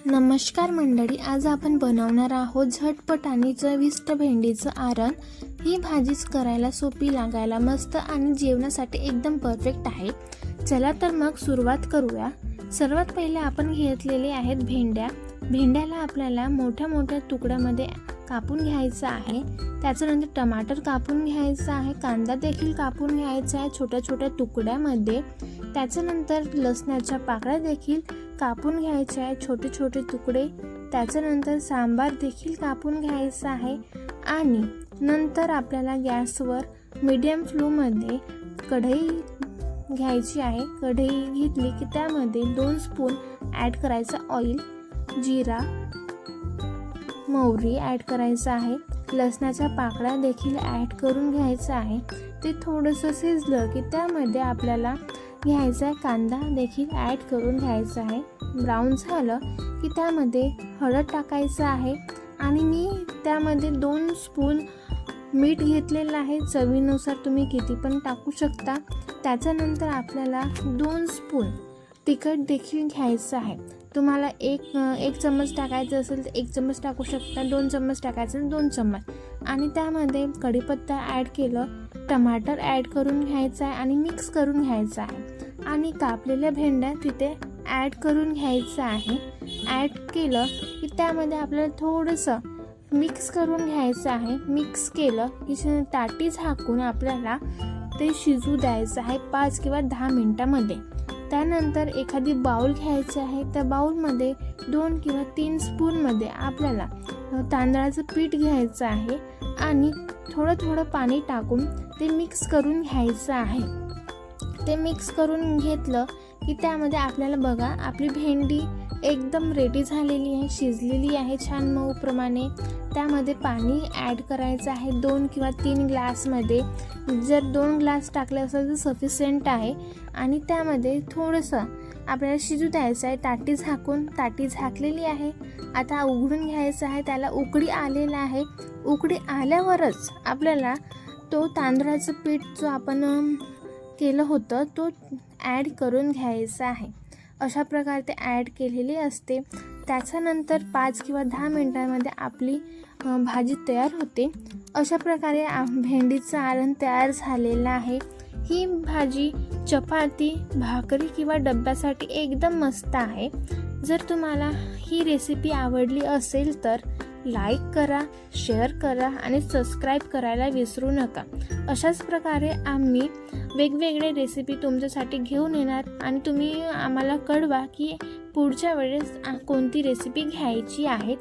नमस्कार मंडळी, आज आपण बनवणार आहोत झटपट आणि चविष्ट भेंडीचं आरण। ही भाजीच करायला सोपी, लागायला मस्त आणि जेवणासाठी एकदम परफेक्ट आहे। चला तर मग सुरुवात करूया। सर्वात पहिले आपण घेतलेले आहेत भेंड्या। भेंड्याला आपल्याला मोठ्या मोठ्या तुकड्यामध्ये कापून घ्यायचं आहे। त्याच्यानंतर टमाटर कापून घ्यायचं आहे, कांदा देखील कापून घ्यायचा आहे छोट्या छोट्या तुकड्यामध्ये। त्याच्यानंतर लसणाच्या पाकळ्या देखील कापून घ्यायच्या आहे छोटे छोटे तुकडे। त्याच्यानंतर सांबार देखील कापून घ्यायचा आहे आणि नंतर आपल्याला गॅसवर मीडियम फ्लेममध्ये कढई घ्यायची आहे। कढई घेतली की त्यामध्ये 2 स्पून ॲड करायचा ऑइल, जिरा, मोहरी ॲड करायचं आहे, लसणाच्या पाकळ्या देखील ॲड करून घ्यायचं आहे। ते थोडंसं शिजलं की त्यामध्ये आपल्याला घ्यायचा आहे कांदा देखील ॲड करून घ्यायचा आहे। ब्राऊन झालं की त्यामध्ये हळद टाकायचं आहे आणि मी त्यामध्ये 2 स्पून मीठ घेतलेलं आहे। चवीनुसार तुम्ही किती पण टाकू शकता। त्याच्यानंतर आपल्याला 2 स्पून तिखट देखील घ्यायचं आहे। तुम्हाला एक चम्मच टाकायचं असेल तर 1 चम्मच टाकू शकता, 2 चम्मच टाकायचं 2 चम्मच। आणि त्यामध्ये कढीपत्ता ॲड केलं, टमाटर ॲड करून घ्यायचा आहे आणि मिक्स करून घ्यायचं आहे आणि कापलेल्या भेंड्या तिथे ॲड करून घ्यायचं आहे। ॲड केलं की त्यामध्ये आपल्याला थोडंसं मिक्स करून घ्यायचं आहे। मिक्स केलं की ताटी झाकून आपल्याला ते शिजू द्यायचं आहे 5 किंवा 10 मिनिटामध्ये। त्यानंतर एखादी बाउल घ्यायची आहे, त्या बाउलमध्ये 2 किंवा 3 स्पूनमध्ये आपल्याला तांदळाचं पीठ घ्यायचं आहे आणि थोडं थोडं पाणी टाकून ते मिक्स करून घ्यायचं आहे। ते मिक्स करून घेतलं की त्यामध्ये आपल्याला बघा आपली भेंडी एकदम रेडी झालेली आहे, शिजलेली आहे छान मऊ प्रमाणे। त्यामध्ये पाणी ॲड करायचं आहे 2 किंवा 3 ग्लासमध्ये। जर 2 ग्लास टाकले असेल तर सफिशियंट आहे आणि त्यामध्ये थोडंसं आपल्याला शिजू द्यायचं आहे ताटी झाकून। ताटी झाकलेली आहे, आता उघडून घ्यायचं आहे। त्याला उकळी आलेला आहे। उकळी आल्यावरच आपल्याला तो तांदळाचं पीठ जो आपण केलं होतं तो ॲड करून घ्यायचा आहे। अशा प्रकारे ते ॲड केलेली असते। त्याच्यानंतर 5 किंवा 10 मिनिटांमध्ये आपली भाजी तयार होते। अशा प्रकारे भेंडीचं आरण तयार झालेलं आहे। ही भाजी चपाती, भाकरी किंवा डब्यासाठी एकदम मस्त आहे। जर तुम्हाला ही रेसिपी आवडली असेल तर लाईक करा, शेअर करा आणि सबस्क्राईब करायला विसरू नका। अशाच प्रकारे आम्ही वेगवेगळे रेसिपी तुमच्यासाठी घेऊन येणार आणि तुम्ही आम्हाला कळवा की पुढच्या वेळेस कोणती रेसिपी घ्यायची आहे।